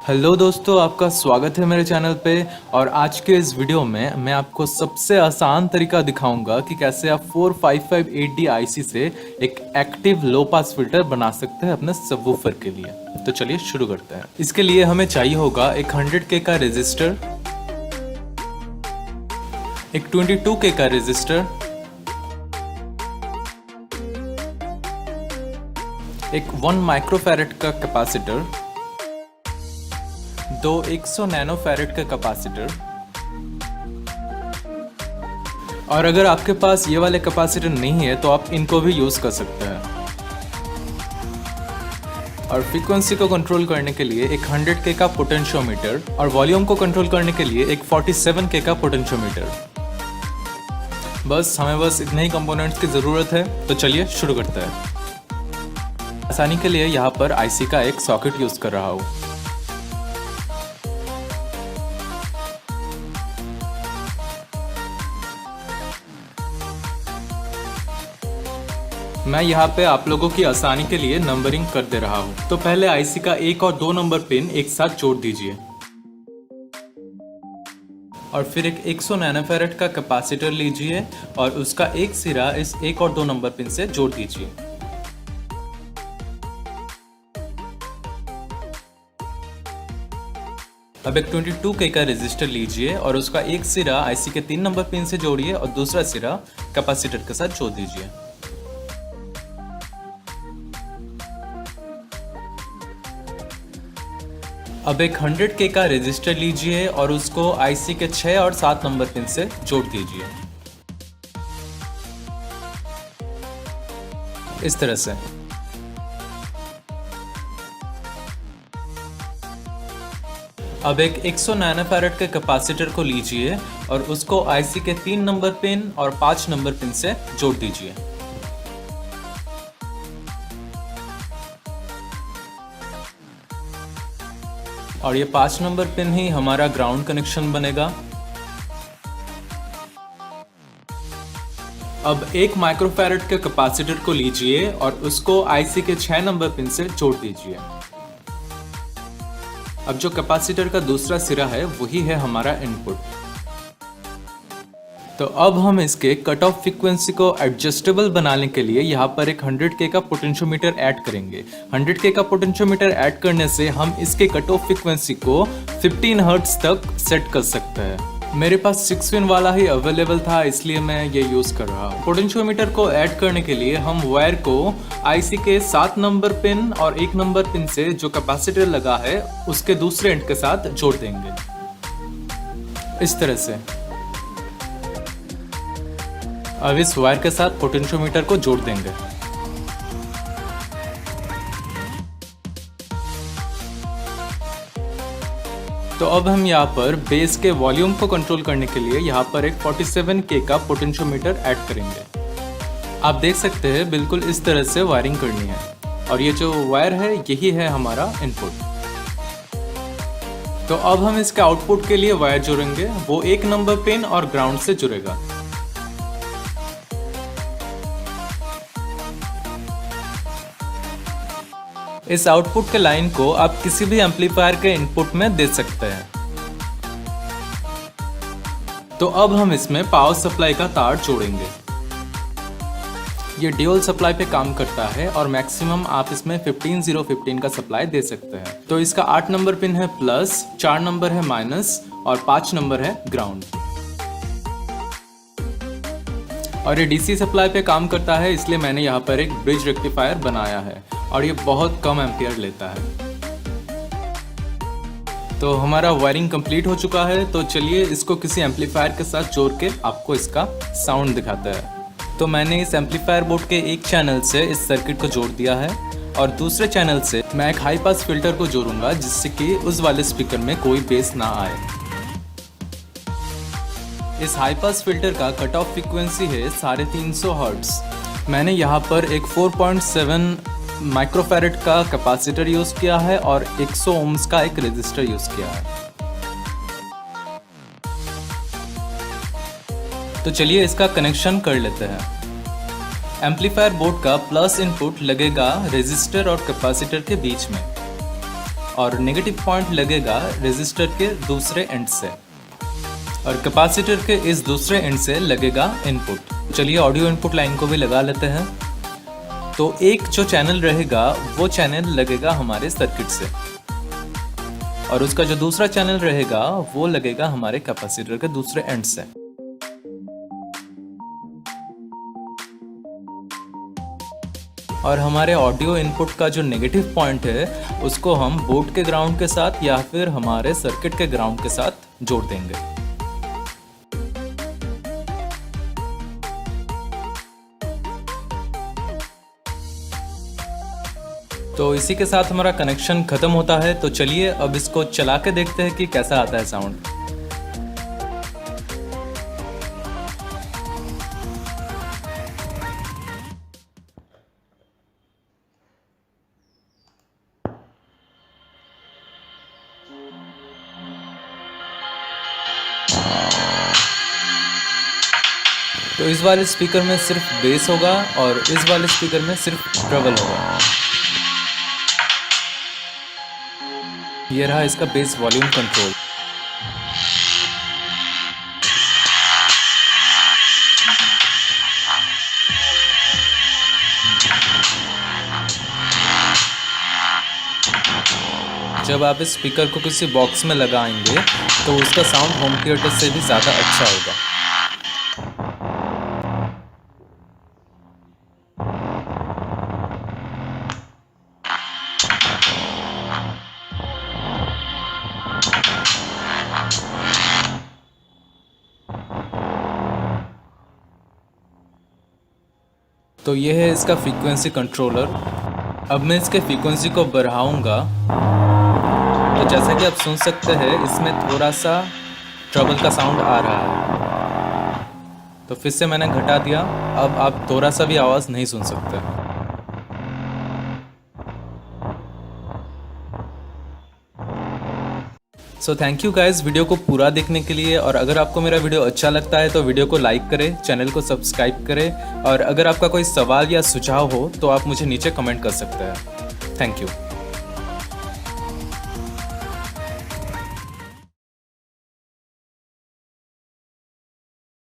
Hello दोस्तों, आपका स्वागत है मेरे चैनल पे। और आज के इस वीडियो में मैं आपको सबसे आसान तरीका दिखाऊंगा कि कैसे आप 4558D आईसी से एक एक्टिव लो पास फिल्टर बना सकते हैं अपने सबवूफर के लिए। तो चलिए शुरू करते हैं। इसके लिए हमें चाहिए होगा एक 100K का रेजिस्टर, एक 22K का रेजिस्टर, एक 1 माइक्रोफैरेड का कैपेसिटर, दो 100 नैनोफैरेड का कैपेसिटर। और अगर आपके पास ये वाले कैपेसिटर नहीं है तो आप इनको भी यूज कर सकते हैं। और फ्रीक्वेंसी को कंट्रोल करने के लिए एक 100K का पोटेंशियोमीटर और वॉल्यूम को कंट्रोल करने के लिए एक 47K का पोटेंशियोमीटर। बस इतने ही कंपोनेंट्स की जरूरत है। तो चलिए शुरू करते हैं। आसानी के लिए यहाँ पर आईसी का एक सॉकेट यूज कर रहा हूँ। मैं यहाँ पे आप लोगों की आसानी के लिए नंबरिंग कर दे रहा हूँ। तो पहले आईसी का 1 और 2 नंबर पिन एक साथ जोड़ दीजिए और फिर एक 100 नैनोफैरेड का कैपेसिटर लीजिए और उसका एक सिरा इस 1 और 2 नंबर पिन से जोड़ दीजिए। अब एक 22K का रेजिस्टर लीजिए और उसका एक सिरा आईसी के 3 नंबर पिन से जोड़िए और दूसरा सिरा कैपेसिटर के साथ जोड़ दीजिए। अब एक 100K का रेजिस्टर लीजिए और उसको आईसी के 6 और 7 नंबर पिन से जोड़ दीजिए इस तरह से। अब एक 100 नैनोफैरेड के कैपेसिटर को लीजिए और उसको आईसी के 3 नंबर पिन और 5 नंबर पिन से जोड़ दीजिए। और ये 5 नंबर पिन ही हमारा ग्राउंड कनेक्शन बनेगा। अब एक माइक्रोफैरेड के कैपेसिटर को लीजिए और उसको आईसी के 6 नंबर पिन से जोड़ दीजिए। अब जो कैपेसिटर का दूसरा सिरा है वही है हमारा इनपुट। तो अब हम इसके कट ऑफ फ्रीक्वेंसी को एडजस्टेबल बनाने के लिए यहाँ पर एक 100K का पोटेंशियोमीटर ऐड करेंगे। 100K का पोटेंशियोमीटर ऐड करने से हम इसके कट ऑफ फ्रीक्वेंसी को 15 हर्ट्ज तक सेट कर सकते हैं। मेरे पास 6 पिन वाला ही अवेलेबल था, इसलिए मैं ये यूज कर रहा हूँ। पोटेंशियोमीटर को ऐड करने के लिए हम वायर को आईसी के 7 नंबर पिन और 1 नंबर पिन से जो कैपेसिटर लगा है उसके दूसरे एंड के साथ जोड़ देंगे इस तरह से। अब इस वायर के साथ पोटेंशियोमीटर को जोड़ देंगे। तो अब हम यहाँ पर बेस के वॉल्यूम को कंट्रोल करने के लिए यहाँ पर एक 47K का पोटेंशियोमीटर ऐड करेंगे। आप देख सकते हैं बिल्कुल इस तरह से वायरिंग करनी है और ये जो वायर है यही है हमारा इनपुट। तो अब हम इसके आउटपुट के लिए वायर जोड़ेंगे, वो 1 नंबर पिन और ग्राउंड से जुड़ेगा। इस आउटपुट के लाइन को आप किसी भी एम्पलीफायर के इनपुट में दे सकते हैं। तो अब हम इसमें पावर सप्लाई का तार जोड़ेंगे। ये ड्यूल सप्लाई पे काम करता है और मैक्सिमम आप इसमें 15015 का सप्लाई दे सकते हैं। तो इसका 8 नंबर पिन है प्लस, 4 नंबर है माइनस और 5 नंबर है ग्राउंड। और ये डीसी सप्लाई पे काम करता है, इसलिए मैंने यहाँ पर एक ब्रिज रेक्टिफायर बनाया है और ये बहुत कम एम्पियर लेता है। तो हमारा वायरिंग कंप्लीट हो चुका है। तो चलिए इसको किसी एम्पलीफायर के साथ जोड़ के आपको इसका साउंड दिखाता है। तो मैंने इस एम्पलीफायर बोर्ड के एक चैनल से इस सर्किट को जोड़ दिया है और दूसरे चैनल से मैं एक हाई पास फिल्टर को जोड़ूंगा जिससे कि उस वाले स्पीकर में कोई बेस ना आए। इस हाई पास फिल्टर का कट ऑफ फ्रीक्वेंसी है 350 हर्ट्ज। मैंने यहाँ पर एक 4.7 माइक्रोफैरेड का कैपेसिटर यूज किया है और 100 ओम्स का एक रेजिस्टर यूज किया है। तो चलिए इसका कनेक्शन कर लेते हैं। एम्पलीफायर बोर्ड का प्लस इनपुट लगेगा रेजिस्टर और कैपेसिटर के बीच में और नेगेटिव पॉइंट लगेगा रेजिस्टर के दूसरे एंड से और कैपेसिटर के इस दूसरे एंड से लगेगा इनपुट। चलिए ऑडियो इनपुट लाइन को भी लगा लेते हैं। तो एक जो चैनल रहेगा वो चैनल लगेगा हमारे सर्किट से और उसका जो दूसरा चैनल रहेगा वो लगेगा हमारे कैपेसिटर के दूसरे एंड से। और हमारे ऑडियो इनपुट का जो नेगेटिव पॉइंट है उसको हम बोर्ड के ग्राउंड के साथ या फिर हमारे सर्किट के ग्राउंड के साथ जोड़ देंगे। तो इसी के साथ हमारा कनेक्शन खत्म होता है। तो चलिए अब इसको चला के देखते हैं कि कैसा आता है साउंड। तो इस वाले स्पीकर में सिर्फ बेस होगा और इस वाले स्पीकर में सिर्फ ट्रबल होगा। ये रहा इसका बेस वॉल्यूम कंट्रोल। जब आप इस स्पीकर को किसी बॉक्स में लगाएंगे तो उसका साउंड होम थिएटर से भी ज़्यादा अच्छा होगा। तो ये है इसका फ्रीक्वेंसी कंट्रोलर। अब मैं इसके फ्रीक्वेंसी को बढ़ाऊंगा तो जैसा कि आप सुन सकते हैं इसमें थोड़ा सा ट्रबल का साउंड आ रहा है। तो फिर से मैंने घटा दिया, अब आप थोड़ा सा भी आवाज़ नहीं सुन सकते। So thank you guys video को पूरा देखने के लिए। और अगर आपको मेरा वीडियो अच्छा लगता है तो वीडियो को लाइक करें, चैनल को सब्सक्राइब करें और अगर आपका कोई सवाल या सुझाव हो तो आप मुझे नीचे कमेंट कर सकते हैं। Thank you.